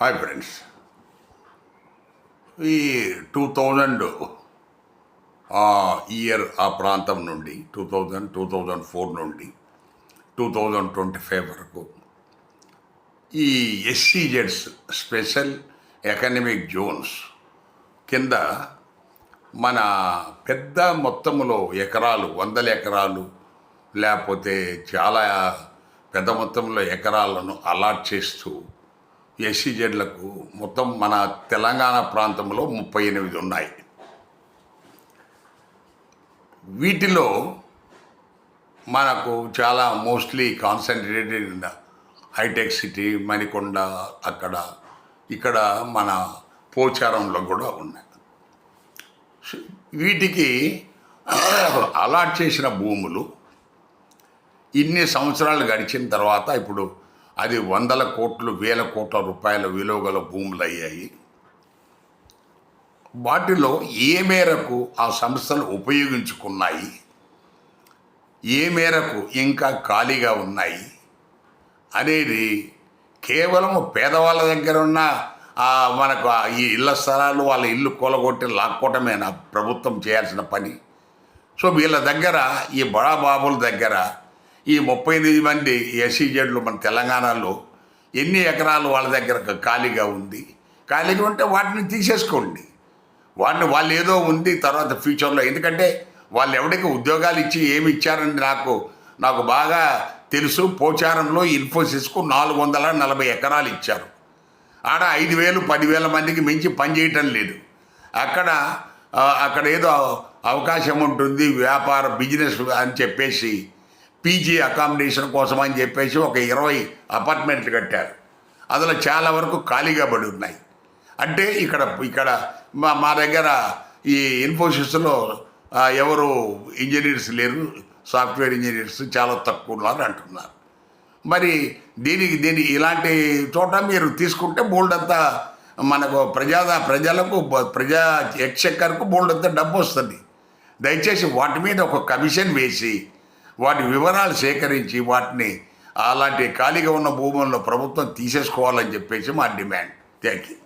Hi friends, ఈ 2000 year ఆ ప్రాంతం నుండి 2004 నుండి 2025 వరకు ఈ ఎస్సీజెడ్స్ స్పెషల్ ఎకనమిక్ జోన్స్ కింద మన పెద్ద మొత్తములో ఎకరాలు, వందల ఎకరాలు లేకపోతే చాలా పెద్ద మొత్తంలో ఎకరాలను అలాట్ చేస్తూ ఎస్సీజెడ్లకు మొత్తం మన తెలంగాణ ప్రాంతంలో 38 ఉన్నాయి. వీటిలో మనకు చాలా mostly concentrated hitech city, Manikonda, ఇక్కడ మన పోచారంలో కూడా ఉన్నాయి. వీటికి అలాట్ చేసిన భూములు ఇన్ని సంవత్సరాలు గడిచిన తర్వాత ఇప్పుడు అది వందల కోట్లు, వేల కోట్ల రూపాయల విలువ గల భూములు అయ్యాయి. వాటిలో ఏ మేరకు ఆ సంస్థలు ఉపయోగించుకున్నాయి, ఏ మేరకు ఇంకా ఖాళీగా ఉన్నాయి అనేది కేవలం పేదవాళ్ళ దగ్గర ఉన్న మనకు ఈ ఇళ్ల స్థలాలు, వాళ్ళ ఇల్లు కూలగొట్టి లాక్కోవటమేనా ప్రభుత్వం చేయాల్సిన పని? సో వీళ్ళ దగ్గర, ఈ బడాబాబుల దగ్గర ఈ 38 మంది ఎస్సీజెడ్లు మన తెలంగాణలో ఎన్ని ఎకరాలు వాళ్ళ దగ్గర ఖాళీగా ఉంది? ఖాళీగా ఉంటే వాటిని తీసేసుకోండి. వాళ్ళు ఏదో ఉంది తర్వాత ఫ్యూచర్లో, ఎందుకంటే వాళ్ళు ఎవరికి ఉద్యోగాలు ఇచ్చి ఏమి ఇచ్చారని నాకు బాగా తెలుసు. పోచారంలో ఇన్ఫోసిస్కు 440 ఎకరాలు ఇచ్చారు. ఆడ 5,000, 10,000 మందికి మించి పనిచేయటం లేదు. అక్కడ ఏదో అవకాశం ఉంటుంది, వ్యాపార బిజినెస్ అని చెప్పేసి పీజీ అకామిడేషన్ కోసం అని చెప్పేసి ఒక 20 అపార్ట్మెంట్లు కట్టారు. అందులో చాలా వరకు ఖాళీగా పడి ఉన్నాయి. అంటే ఇక్కడ మా దగ్గర ఈ ఇన్ఫోసిస్లో ఎవరు ఇంజనీర్స్ లేరు, సాఫ్ట్వేర్ ఇంజనీర్స్ చాలా తక్కువ ఉన్నారు అంటున్నారు. మరి దీనికి ఇలాంటి చోట మీరు తీసుకుంటే బోల్డ్ అంతా మనకు ప్రజా ఎక్స్చెక్కర్కు బోల్డ్ అంతా డబ్బు వస్తుంది. దయచేసి వాటి మీద ఒక కమిషన్ వేసి వాటి వివరాలు సేకరించి వాటిని అలాంటి ఖాళీగా ఉన్న భూములను ప్రభుత్వం తీసేసుకోవాలని చెప్పేసి మా డిమాండ్. Thank you.